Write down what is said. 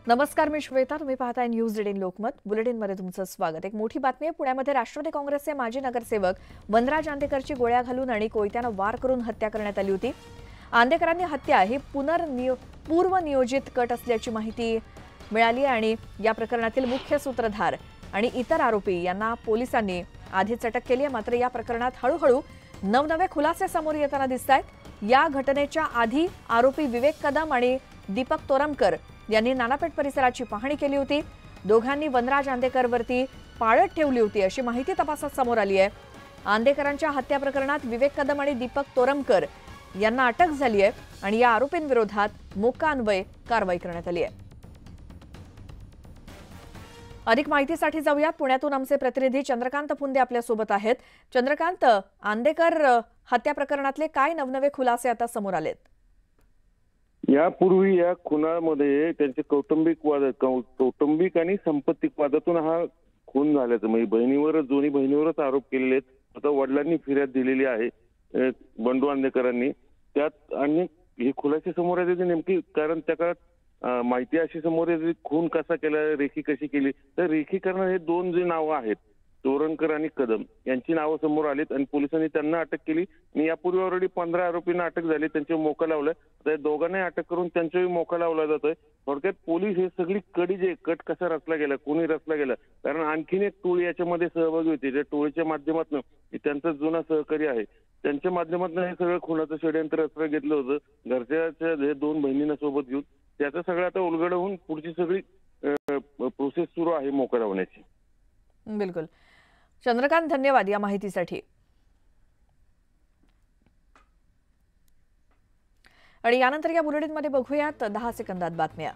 नमस्कार, मी श्वेता. तुम्ही पाहताय न्यूज रीडिंग लोकमत. बुलेटिनमध्ये तुमचं स्वागत. एक मोठी बातमी आहे. पुण्यामध्ये राष्ट्रवादी काँग्रेसचे माजी नगरसेवक वनराज आंदेकरची गोळ्या घालून आणि कोयत्यानं वार करून हत्या करण्यात आली होती. आंदेकरांनी हत्या ही पूर्वनियोजित कट असल्याची माहिती मिळाली आणि या प्रकरणातील मुख्य सूत्रधार आणि इतर आरोपी यांना पोलिसांनी आधीच अटक केली आहे. मात्र या प्रकरणात हळूहळू नवनवे खुलासे समोर येताना दिसतायत. या घटनेच्या आधी आरोपी विवेक कदम आणि दीपक तोरमकर यांनी नानापेठ परिसराची पाहणी केली होती. दोघांनी वनराज आंदेकरवरती पाळत ठेवली होती अशी माहिती तपासात समोर आली आहे. आंदेकरांच्या हत्या प्रकरणात विवेक कदम आणि दीपक तोरमकर यांना अटक झाली आहे आणि या आरोपींविरोधात मोक्कान्वये कारवाई करण्यात आली आहे. अधिक माहितीसाठी जाऊयात. पुण्यातून आमचे प्रतिनिधी चंद्रकांत फुंदे आपल्या सोबत आहेत. चंद्रकांत, आंदेकर हत्या प्रकरणातले काय नवनवे खुलासे आता समोर आलेत? यापूर्वी या खुनामध्ये त्यांचे कौटुंबिक आणि सांपत्तिक वादातून हा खून झाल्याचं म्हणजे दोन्ही बहिणीवरच आरोप केलेले आहेत. आता वडिलांनी फिर्याद दिलेली आहे बंडू आंदेकरांनी. त्यात आणि हे खुलासे समोर येते नेमकी कारण त्या काळात माहिती अशी समोर येते खून कसा केला, रेखी कशी केली. तर रेखी करणं हे दोन जे नावं आहेत तोरणकर आणि कदम यांची नावं समोर आलीत आणि पोलिसांनी त्यांना अटक केली. आणि यापूर्वी ऑलरेडी 15 आरोपींना अटक झाली, त्यांचे मोका लावलं. तर दोघांनाही अटक करून त्यांच्याही मोका लावला जातोय. थोडक्यात पोलीस हे सगळी कडी जे कट कसा रचला गेला, कोणी रचला गेला, कारण आणखीन एक टोळी याच्यामध्ये सहभागी होती. त्या टोळीच्या माध्यमातून त्यांचा जुना सहकारी आहे त्यांच्या माध्यमातून हे सगळं खुनाचं षडयंत्र रचलं घेतलं होतं. घरच्या दोन बहिणींना सोबत घेऊन त्याचं सगळं आता उलगड होऊन पुढची सगळी प्रोसेस सुरू आहे मोका लावण्याची. बिलकुल चंद्रकांत, धन्यवाद या माहितीसाठी. आणि यानंतर या बुलेटिनमध्ये बघूयात 10 सेकंदात बातम्या.